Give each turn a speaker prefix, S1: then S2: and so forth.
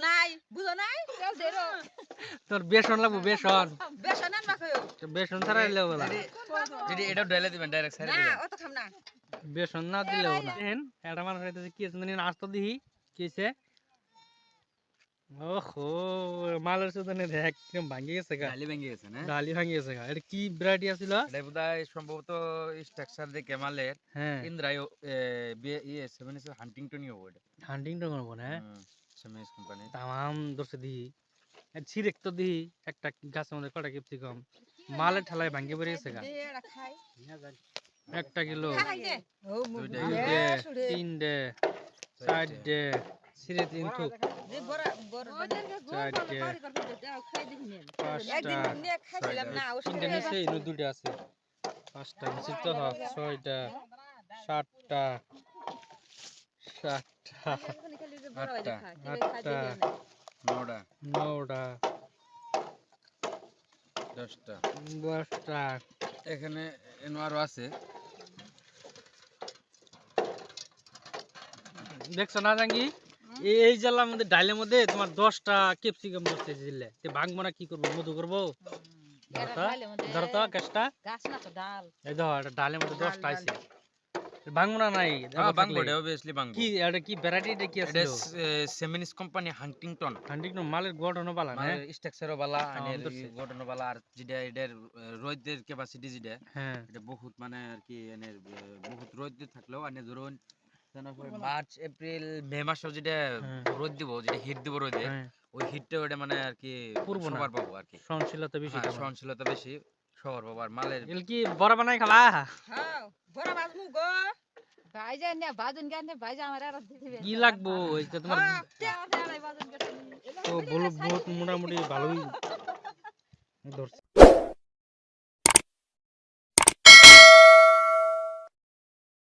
S1: নাই বুঝো নাই
S2: তোর বেসন লাগবো বেসন
S1: বেসন আনবা কইও
S2: বেসন ছাড়া এলেও বলা
S3: যদি এটা ঢেলে দিবেন ডাইরেক্ট সাইডে
S1: না
S3: দিবেন
S1: অত খাম না
S2: বেসন না দিলেও না দেখেন এটা মানুষ হইতেছে কি আছে নাস্তা দিহি কি হইছে ওহো মালের সুদনে দেখ একদম ভাঙি গেছে গা
S3: ডালি ভেঙে গেছে না
S2: ডালি ভাঙি গেছে গা এটা কি ভ্যারাইটি আছিল
S3: এটা বোধহয় সম্ভবত স্ট্রাকচার দেখে মালের
S2: হ্যাঁ
S3: ইন্দ্রায় সেভেন হান্টিংটনই হবে এটা
S2: হান্টিং তো করবো না
S3: সেমিস কোম্পানি
S2: তামাম দর্শে দিহি ছিরেক তো দিহি একটা গাছের মধ্যে কটা কেপসি কম মালের ঠেলায় ভাঙ্গে পড়ে গেছে গা
S1: এড়া খাই
S2: একটা কিলো
S1: খাই দে ও
S3: দুইটা
S2: দুইটে তিনটে চারটে ছিরে তিন থুক
S1: যে বড় বড়
S2: চারটে
S1: খাই দিন
S2: পাঁচটা
S1: একদিন নিয়ে খাইছিলাম না ও
S2: তিনটে নিচে ইনু দুইটা আছে পাঁচটা নিচে তো হোক ছয়টা সাতটা সাতটা আটটা
S3: নটা
S2: নটা
S3: দশটা
S2: 10টা
S3: এখানে আরো আছে
S2: দেখছো না জাঙ্গি এই জেলার মধ্যে ডাইলের মধ্যে তোমার 10টা ক্যাপসিকাম ধরতে দিলে তে ভাঙবো না কি করবো মধু করবো ধরো তো গাছটা
S1: গাছ না তো ডাল
S2: এই ধর এটা ডালের মধ্যে 10টা আইছে ভাঙবো না নাই
S3: হ্যাঁ বাংবো অবভিয়াসলি বাংবো
S2: কি এটা কি ভ্যারাইটি এটা কি আছে
S3: এটা সেমিনিস কোম্পানি হান্টিংটন
S2: হান্ডিক নো মালের গঠন বালা না
S3: মানে স্ট্রাকচারও বালা
S2: হ্যাঁ,
S3: আর
S2: বুঝছি।
S3: গঠনও বালা আর যেটা এটার রোদের ক্যাপাসিটি যেটা
S2: হ্যাঁ
S3: এটা বহুত মানে আর কি এনের বহুত রোদ থাকলেও আনে ধরুন মার্চ এপ্রিল মে মাসেও যেটা
S2: হ্যাঁ।
S3: রোদ দিব যেটা হিট দিব রোদে
S2: হ্যাঁ
S3: ওই হিটটা ওটা মানে আর কি
S2: পুরবো না।
S3: সবার পাবো আর কি
S2: সহনশীলতা বেশি
S3: হ্যাঁ,
S2: তোমার।
S3: সহনশীলতা বেশি সবার পাবো আর মালের
S2: এল কি বড় বানাই খালা
S1: হ্যাঁ বড় বাজমু গো
S4: ভাইজান না বাজুন গান ভাইজা আমার আর দিবে
S2: কি লাগবো এই যে তোমার
S4: বাজুন গান
S2: তো বহুত মোটামুটি ভালোই ধরছে